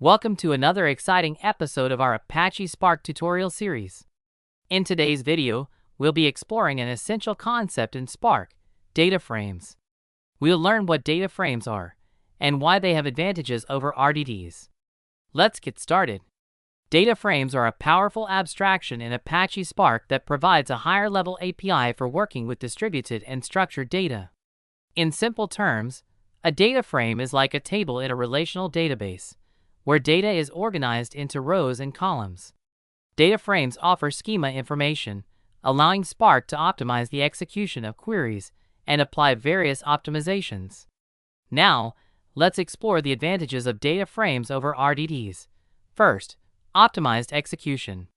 Welcome to another exciting episode of our Apache Spark tutorial series. In today's video, we'll be exploring an essential concept in Spark, data frames. We'll learn what data frames are and why they have advantages over RDDs. Let's get started. Data frames are a powerful abstraction in Apache Spark that provides a higher-level API for working with distributed and structured data. In simple terms, a data frame is like a table in a relational database, where data is organized into rows and columns. Data frames offer schema information, allowing Spark to optimize the execution of queries and apply various optimizations. Now, let's explore the advantages of data frames over RDDs. First, optimized execution.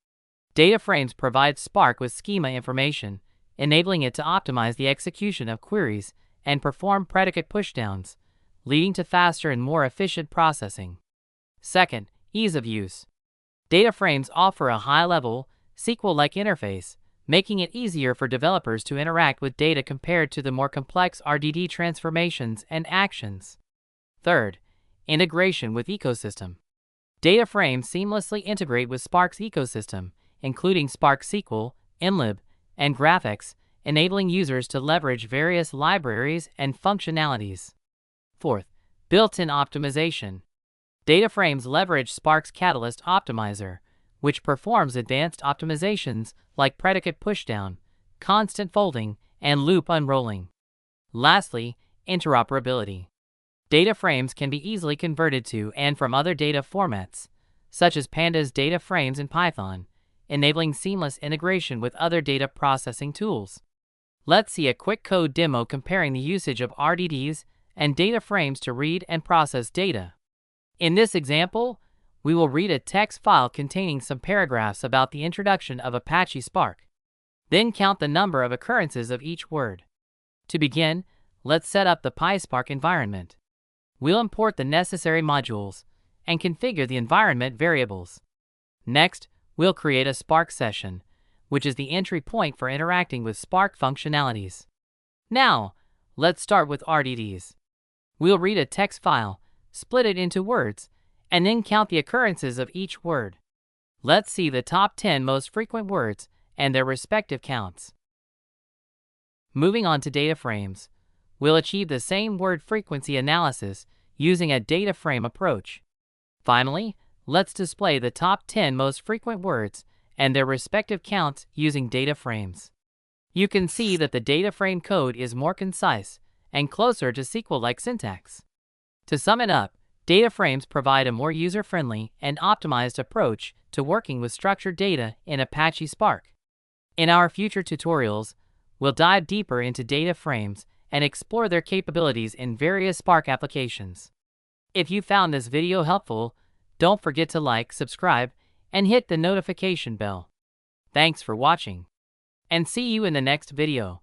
Data frames provide Spark with schema information, enabling it to optimize the execution of queries and perform predicate pushdowns, leading to faster and more efficient processing. Second, ease of use. Data frames offer a high-level, SQL-like interface, making it easier for developers to interact with data compared to the more complex RDD transformations and actions. Third, integration with ecosystem. Data frames seamlessly integrate with Spark's ecosystem, including Spark SQL, mlib, and graphics, enabling users to leverage various libraries and functionalities. Fourth, built-in optimization. Data frames leverage Spark's Catalyst Optimizer, which performs advanced optimizations like predicate pushdown, constant folding, and loop unrolling. Lastly, interoperability. Data frames can be easily converted to and from other data formats, such as Pandas data frames in Python, enabling seamless integration with other data processing tools. Let's see a quick code demo comparing the usage of RDDs and data frames to read and process data. In this example, we will read a text file containing some paragraphs about the introduction of Apache Spark. Then count the number of occurrences of each word. To begin, let's set up the PySpark environment. We'll import the necessary modules and configure the environment variables. Next, we'll create a Spark session, which is the entry point for interacting with Spark functionalities. Now, let's start with RDDs. We'll read a text file, split it into words, and then count the occurrences of each word. Let's see the top 10 most frequent words and their respective counts. Moving on to data frames, we'll achieve the same word frequency analysis using a data frame approach. Finally, let's display the top 10 most frequent words and their respective counts using data frames. You can see that the data frame code is more concise and closer to SQL-like syntax. To sum it up, data frames provide a more user-friendly and optimized approach to working with structured data in Apache Spark. In our future tutorials, we'll dive deeper into data frames and explore their capabilities in various Spark applications. If you found this video helpful, don't forget to like, subscribe, and hit the notification bell. Thanks for watching, and see you in the next video.